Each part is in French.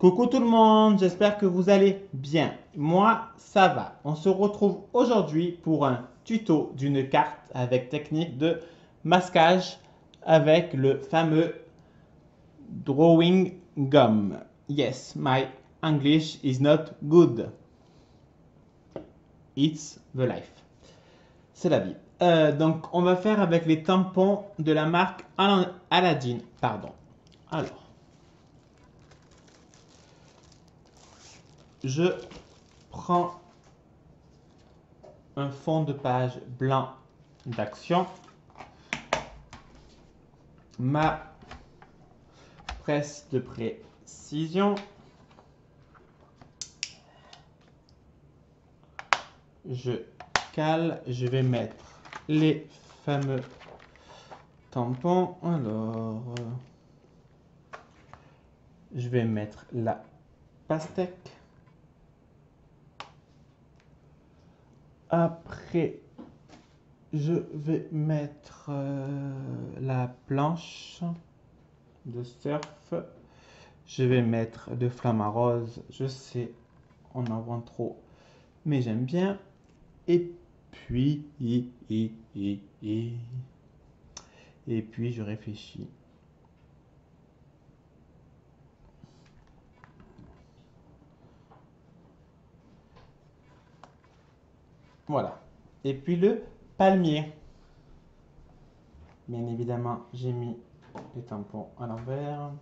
Coucou tout le monde, j'espère que vous allez bien. Moi, ça va. On se retrouve aujourd'hui pour un tuto d'une carte avec technique de masquage avec le fameux drawing gum. Yes, my English is not good. It's the life. C'est la vie. Donc, on va faire avec les tampons de la marque Aladdin. Pardon. Alors, je prends un fond de page blanc d'action, ma presse de précision, je cale, je vais mettre les fameux tampons. Alors, je vais mettre la pastèque. Après, je vais mettre la planche de surf. Je vais mettre de flamme à rose. Je sais, on en vend trop, mais j'aime bien. Et puis, et puis je réfléchis. Voilà. Et puis le palmier. Bien évidemment, j'ai mis les tampons à l'envers.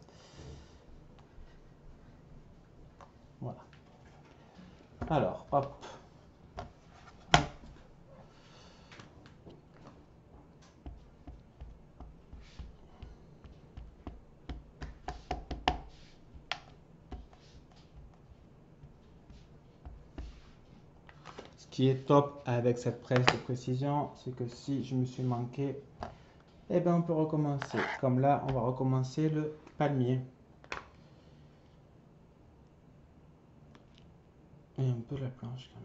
Voilà. Alors, hop. Ce qui est top avec cette presse de précision, c'est que si je me suis manqué, eh bien on peut recommencer. Comme là, on va recommencer le palmier. Et un peu la planche quand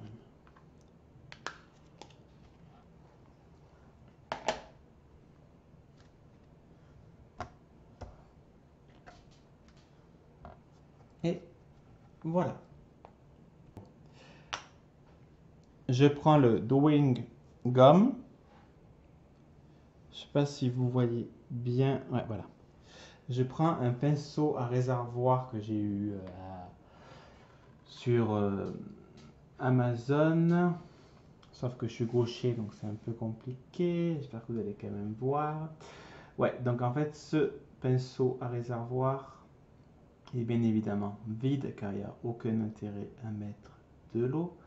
même. Et voilà. Je prends le drawing gum. Je ne sais pas si vous voyez bien. Ouais, voilà. Je prends un pinceau à réservoir que j'ai eu sur Amazon. Sauf que je suis gaucher, donc c'est un peu compliqué. J'espère que vous allez quand même voir. Ouais, donc en fait, ce pinceau à réservoir est bien évidemment vide, car il n'y a aucun intérêt à mettre de l'eau.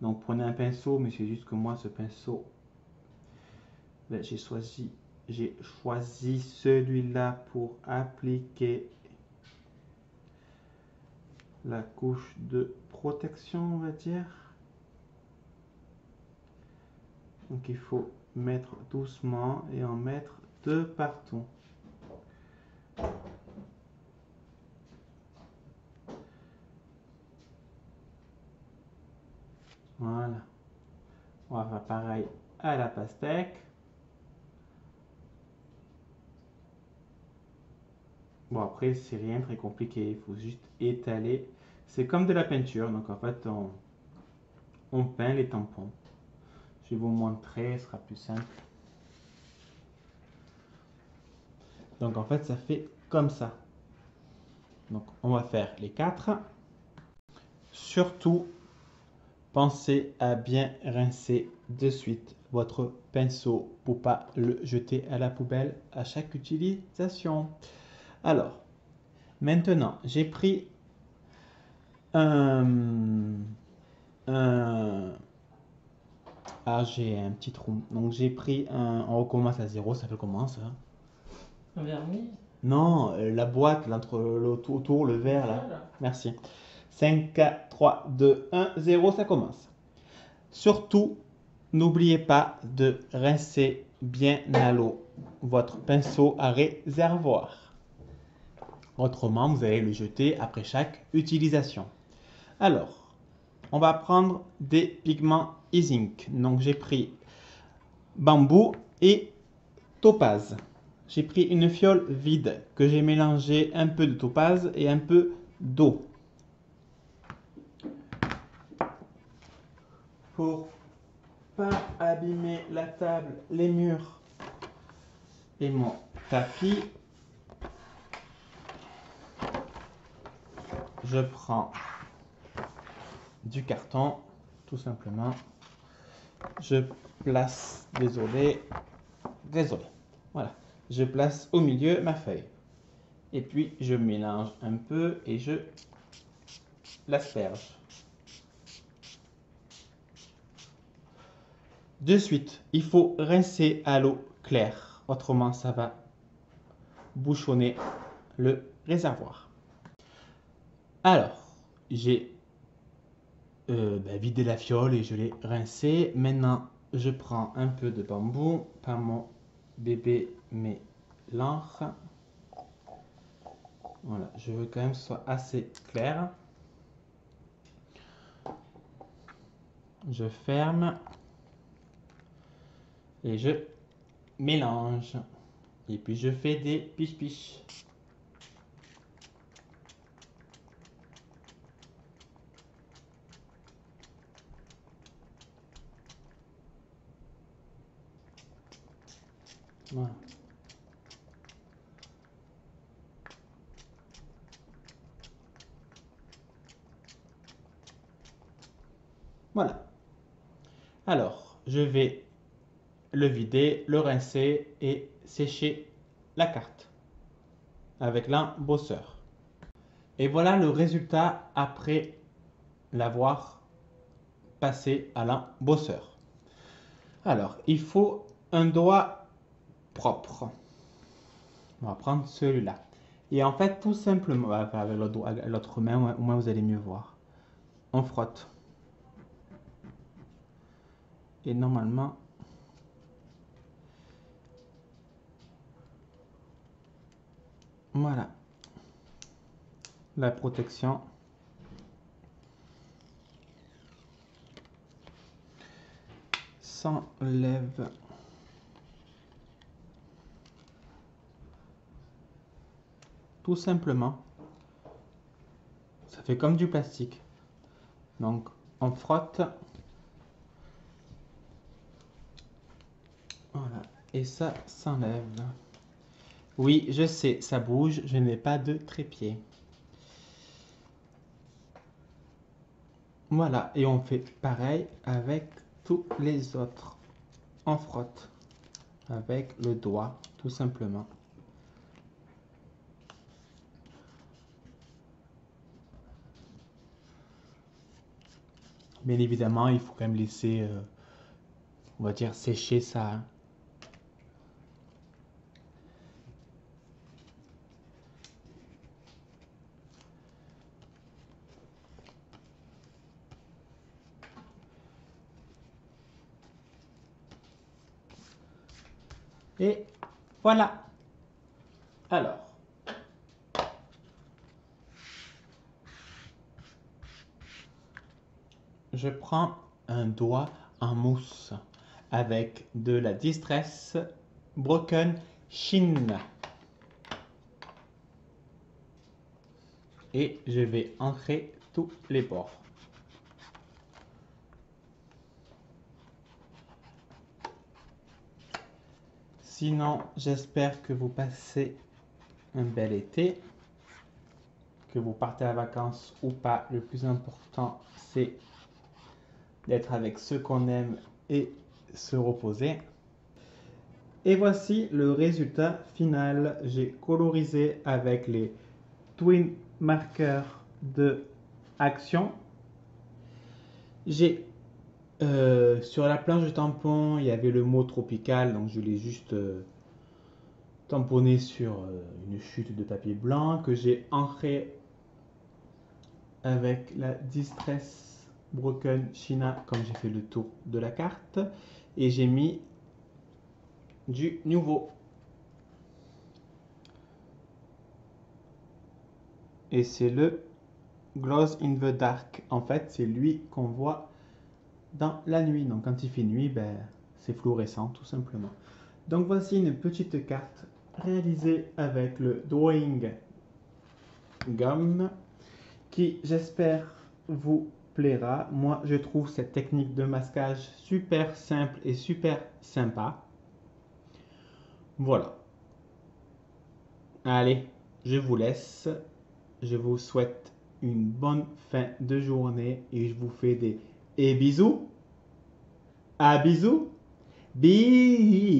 Donc prenez un pinceau, mais c'est juste que moi, ce pinceau, ben, j'ai choisi celui-là pour appliquer la couche de protection, on va dire. Donc il faut mettre doucement et en mettre de partout. Voilà. On va faire pareil à la pastèque. Bon, après, c'est rien de très compliqué. Il faut juste étaler. C'est comme de la peinture. Donc, en fait, on peint les tampons. Je vais vous montrer. Ce sera plus simple. Donc, en fait, ça fait comme ça. Donc, on va faire les 4. Surtout, pensez à bien rincer de suite votre pinceau pour pas le jeter à la poubelle à chaque utilisation. Alors, maintenant, j'ai pris j'ai un petit trou. Donc, j'ai pris un... On recommence à 0, ça fait comment ça? Un vernis? Non, la boîte, autour, le vert là. Voilà. Merci. 5, 4, 3, 2, 1, 0, ça commence. Surtout, n'oubliez pas de rincer bien à l'eau votre pinceau à réservoir. Autrement, vous allez le jeter après chaque utilisation. Alors, on va prendre des pigments e-zinc. Donc, j'ai pris bambou et topaz. J'ai pris une fiole vide que j'ai mélangé un peu de topaz et un peu d'eau. pour pas abîmer la table, les murs et mon tapis, je prends du carton, tout simplement. Je place, désolé, voilà. Je place au milieu ma feuille. Et puis, je mélange un peu et je l'asperge. De suite, il faut rincer à l'eau claire. Autrement, ça va bouchonner le réservoir. Alors, j'ai vidé la fiole et je l'ai rincé. Maintenant, je prends un peu de bambou par mon bébé mélange. Voilà, je veux quand même que ce soit assez clair. Je ferme et je mélange. Et puis je fais des piche-piche. Voilà. Voilà. Alors, je vais le vider, le rincer et sécher la carte avec l'embosseur. Et voilà le résultat après l'avoir passé à l'embosseur. Alors, il faut un doigt propre. On va prendre celui-là. Et en fait, tout simplement, avec l'autre main, au moins vous allez mieux voir. On frotte. Et normalement, voilà. La protection. S'enlève. Tout simplement. Ça fait comme du plastique. Donc, on frotte. Voilà. Et ça s'enlève. Oui, je sais, ça bouge. Je n'ai pas de trépied. Voilà. Et on fait pareil avec tous les autres. On frotte avec le doigt, tout simplement. Bien évidemment, il faut quand même laisser, on va dire, sécher ça. Et voilà. Alors, je prends un doigt en mousse avec de la Distress Broken Sheen. Et je vais ancrer tous les bords. Sinon, j'espère que vous passez un bel été, que vous partez en vacances ou pas. Le plus important, c'est d'être avec ceux qu'on aime et se reposer. Et voici le résultat final. J'ai colorisé avec les Twin Markers de Action. J'ai sur la planche de tampon, il y avait le mot tropical, donc je l'ai juste tamponné sur une chute de papier blanc que j'ai ancré avec la Distress Broken China, comme j'ai fait le tour de la carte, et j'ai mis du nouveau. Et c'est le Glows in the Dark. En fait, c'est lui qu'on voit dans la nuit. Donc quand il fait nuit, ben, c'est fluorescent tout simplement. Donc voici une petite carte réalisée avec le Drawing Gum qui, j'espère, vous plaira. Moi, je trouve cette technique de masquage super simple et super sympa. Voilà. Allez, je vous laisse. Je vous souhaite une bonne fin de journée et je vous fais des bisous. À bisous. Bisous.